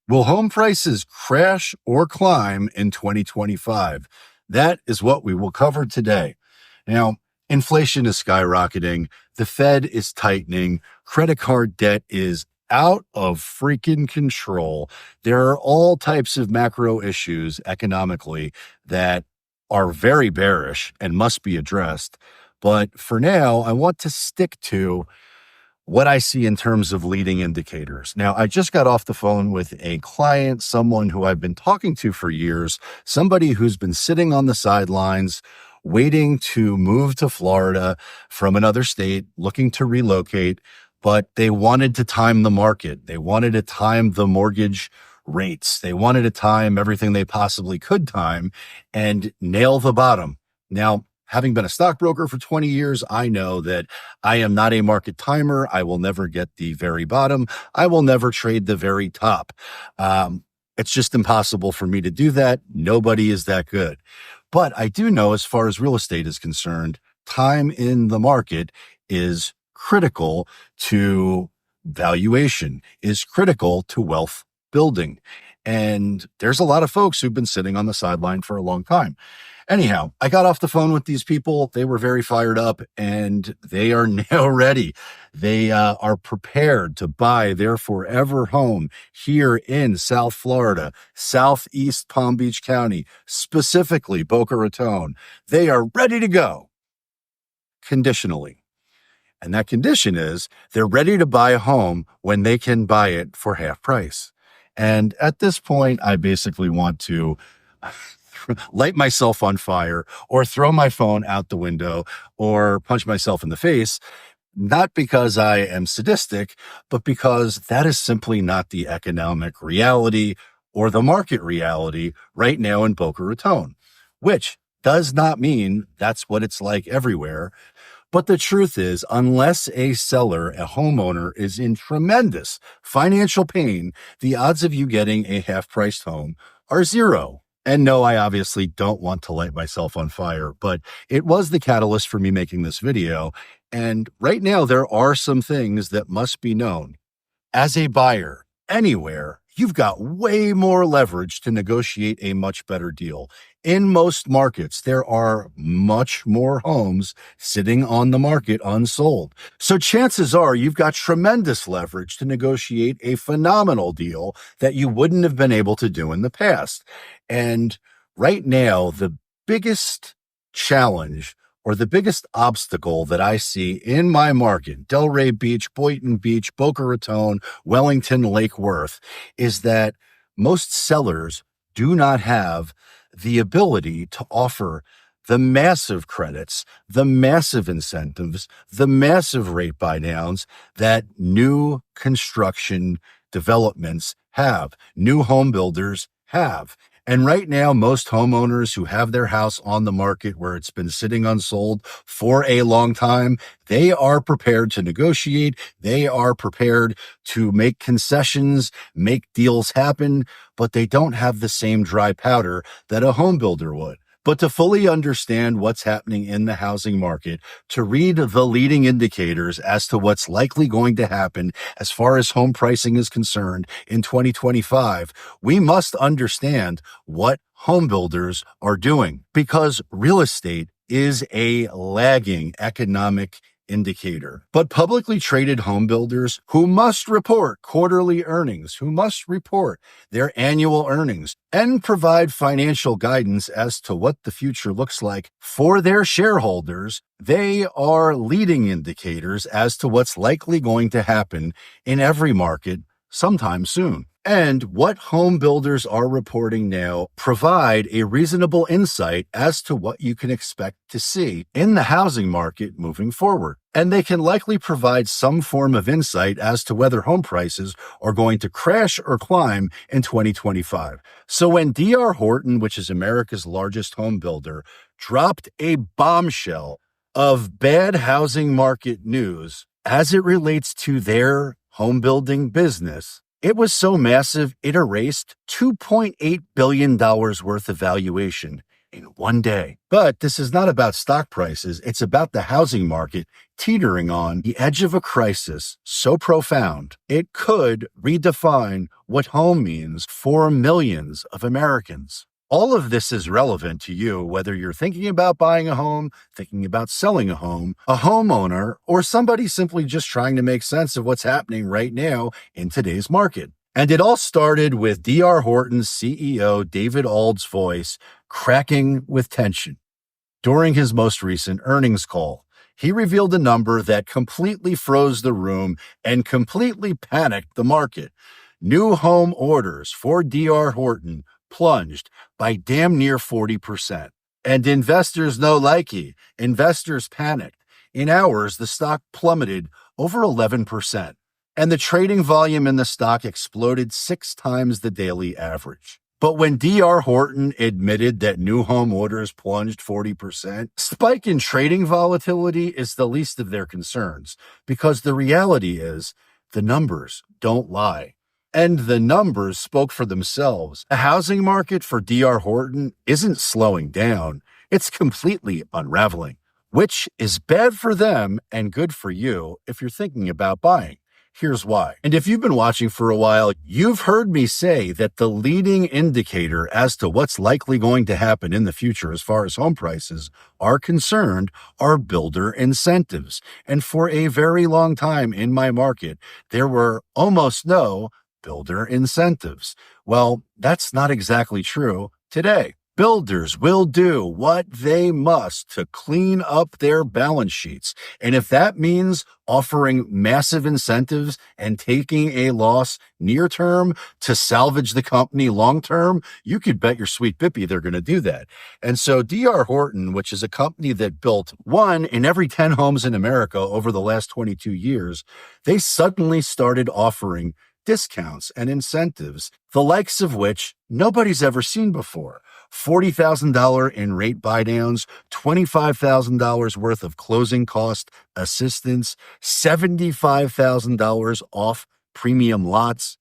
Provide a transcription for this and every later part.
Will home prices crash or climb in 2025? That is what we will cover today. Now, inflation is skyrocketing. The Fed is tightening. Credit card debt is out of freaking control. There are all types of macro issues economically that are very bearish and must be addressed. But for now, I want to stick to what I see in terms of leading indicators. Now, I just got off the phone with a client, someone who I've been talking to for years, somebody who's been sitting on the sidelines, waiting to move to Florida from another state, looking to relocate, but they wanted to time the market. They wanted to time the mortgage rates. They wanted to time everything they possibly could time and nail the bottom. Now, having been a stockbroker for 20 years, I know that I am not a market timer. I will never get the very bottom. I will never trade the very top. It's just impossible for me to do that. Nobody is that good. But I do know, as far as real estate is concerned, time in the market is critical to valuation, is critical to wealth building. And there's a lot of folks who've been sitting on the sideline for a long time. Anyhow, I got off the phone with these people. They were very fired up and they are now ready. They are prepared to buy their forever home here in South Florida, Southeast Palm Beach County, specifically Boca Raton. They are ready to go conditionally. And that condition is they're ready to buy a home when they can buy it for half price. And at this point, I basically want to light myself on fire or throw my phone out the window or punch myself in the face, not because I am sadistic, but because that is simply not the economic reality or the market reality right now in Boca Raton, which does not mean that's what it's like everywhere. But the truth is, unless a seller, a homeowner, is in tremendous financial pain, the odds of you getting a half-priced home are zero. And no, I obviously don't want to light myself on fire, but it was the catalyst for me making this video. And right now, there are some things that must be known. As a buyer, anywhere, you've got way more leverage to negotiate a much better deal. In most markets, there are much more homes sitting on the market unsold. So chances are you've got tremendous leverage to negotiate a phenomenal deal that you wouldn't have been able to do in the past. And right now, the biggest challenge or the biggest obstacle that I see in my market, Delray Beach, Boynton Beach, Boca Raton, Wellington, Lake Worth, is that most sellers do not have the ability to offer the massive credits, the massive incentives, the massive rate buy downs that new construction developments have, new home builders have. And right now, most homeowners who have their house on the market where it's been sitting unsold for a long time, they are prepared to negotiate. They are prepared to make concessions, make deals happen, but they don't have the same dry powder that a home builder would. But to fully understand what's happening in the housing market, to read the leading indicators as to what's likely going to happen as far as home pricing is concerned in 2025, we must understand what home builders are doing, because real estate is a lagging economic indicator. But publicly traded home builders who must report quarterly earnings, who must report their annual earnings and provide financial guidance as to what the future looks like for their shareholders, they are leading indicators as to what's likely going to happen in every market sometime soon. And what home builders are reporting now provide a reasonable insight as to what you can expect to see in the housing market moving forward. And they can likely provide some form of insight as to whether home prices are going to crash or climb in 2025. So when D.R. Horton, which is America's largest home builder, dropped a bombshell of bad housing market news as it relates to their home building business, it was so massive, it erased $2.8 billion worth of valuation in one day. But this is not about stock prices. It's about the housing market teetering on the edge of a crisis so profound, it could redefine what home means for millions of Americans. All of this is relevant to you, whether you're thinking about buying a home, thinking about selling a homeowner, or somebody simply just trying to make sense of what's happening right now in today's market. And it all started with D.R. Horton's CEO, David Ald's voice cracking with tension. During his most recent earnings call, he revealed a number that completely froze the room and completely panicked the market. New home orders for D.R. Horton plunged by damn near 40%. And investors no likey. Investors panicked. In hours, the stock plummeted over 11%. And the trading volume in the stock exploded 6 times the daily average. But when D.R. Horton admitted that new home orders plunged 40%, spike in trading volatility is the least of their concerns, because the reality is the numbers don't lie. And the numbers spoke for themselves. The housing market for D.R. Horton isn't slowing down. It's completely unraveling, which is bad for them and good for you if you're thinking about buying. Here's why. And if you've been watching for a while, you've heard me say that the leading indicator as to what's likely going to happen in the future as far as home prices are concerned are builder incentives. And for a very long time in my market, there were almost no builder incentives. Well, that's not exactly true today. Builders will do what they must to clean up their balance sheets. And if that means offering massive incentives and taking a loss near term to salvage the company long term, you could bet your sweet bippy they're going to do that. And so D.R. Horton, which is a company that built 1 in every 10 homes in America over the last 22 years, they suddenly started offering discounts and incentives, the likes of which nobody's ever seen before. $40,000 in rate buydowns, $25,000 worth of closing cost assistance, $75,000 off premium lots.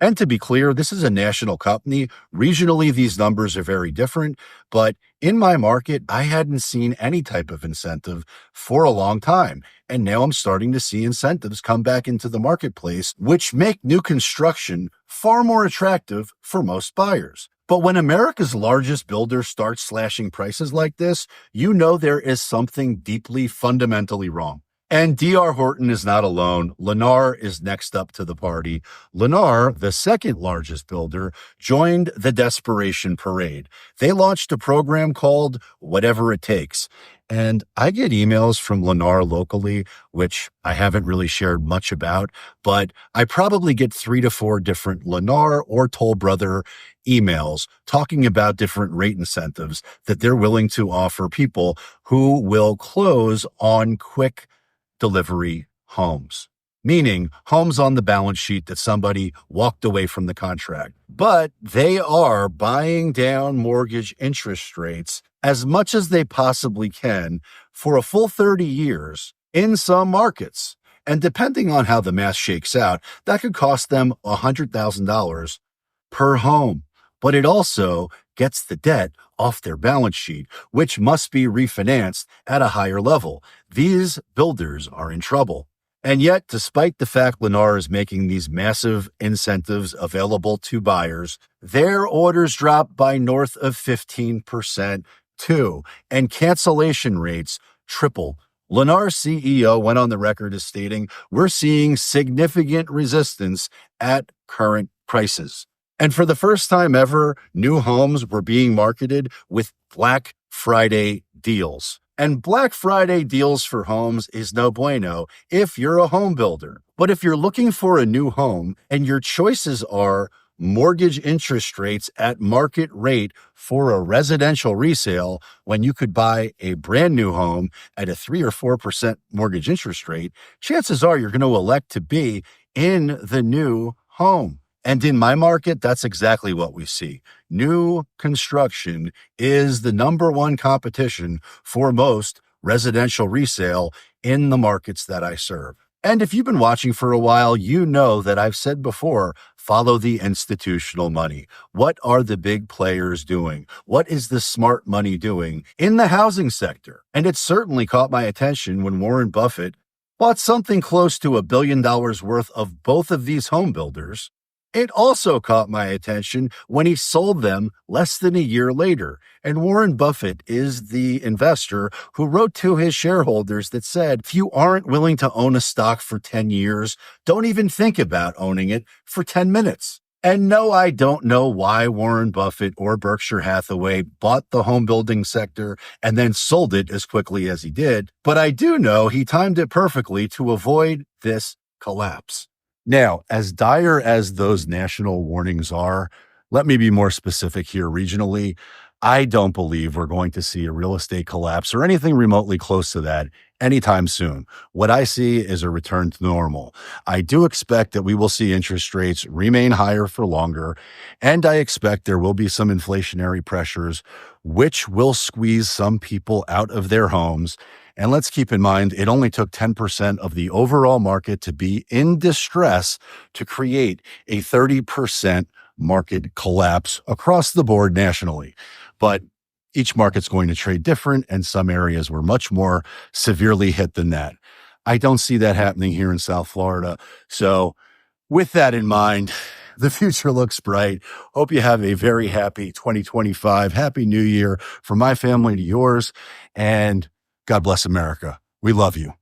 And to be clear, this is a national company. Regionally, these numbers are very different, but in my market, I hadn't seen any type of incentive for a long time. And now I'm starting to see incentives come back into the marketplace, which make new construction far more attractive for most buyers. But when America's largest builder starts slashing prices like this, you know there is something deeply, fundamentally wrong. And D.R. Horton is not alone. Lennar is next up to the party. Lennar, the second largest builder, joined the desperation parade. They launched a program called Whatever It Takes. And I get emails from Lennar locally, which I haven't really shared much about, but I probably get 3 to 4 different Lennar or Toll Brother emails talking about different rate incentives that they're willing to offer people who will close on quick delivery homes, meaning homes on the balance sheet that somebody walked away from the contract. But they are buying down mortgage interest rates as much as they possibly can for a full 30 years in some markets. And depending on how the math shakes out, that could cost them $100,000 per home. But it also gets the debt off their balance sheet, which must be refinanced at a higher level. These builders are in trouble. And yet, despite the fact Lennar is making these massive incentives available to buyers, their orders dropped by north of 15% too, and cancellation rates triple. Lennar's CEO went on the record as stating, "We're seeing significant resistance at current prices." And for the first time ever, new homes were being marketed with Black Friday deals. And Black Friday deals for homes is no bueno if you're a home builder. But if you're looking for a new home and your choices are mortgage interest rates at market rate for a residential resale when you could buy a brand new home at a 3 or 4% mortgage interest rate, chances are you're going to elect to be in the new home. And in my market, that's exactly what we see. New construction is the number one competition for most residential resale in the markets that I serve. And if you've been watching for a while, you know that I've said before, follow the institutional money. What are the big players doing? What is the smart money doing in the housing sector? And it certainly caught my attention when Warren Buffett bought something close to $1 billion worth of both of these home builders. It also caught my attention when he sold them less than a year later. And Warren Buffett is the investor who wrote to his shareholders that said, if you aren't willing to own a stock for 10 years, don't even think about owning it for 10 minutes. And no, I don't know why Warren Buffett or Berkshire Hathaway bought the home building sector and then sold it as quickly as he did, but I do know he timed it perfectly to avoid this collapse. Now, as dire as those national warnings are, let me be more specific here regionally. I don't believe we're going to see a real estate collapse or anything remotely close to that anytime soon. What I see is a return to normal. I do expect that we will see interest rates remain higher for longer, and I expect there will be some inflationary pressures, which will squeeze some people out of their homes. And let's keep in mind, it only took 10% of the overall market to be in distress to create a 30% market collapse across the board nationally. But each market's going to trade different, and some areas were much more severely hit than that. I don't see that happening here in South Florida. So with that in mind, the future looks bright. Hope you have a very happy 2025. Happy New Year from my family to yours. And God bless America. We love you.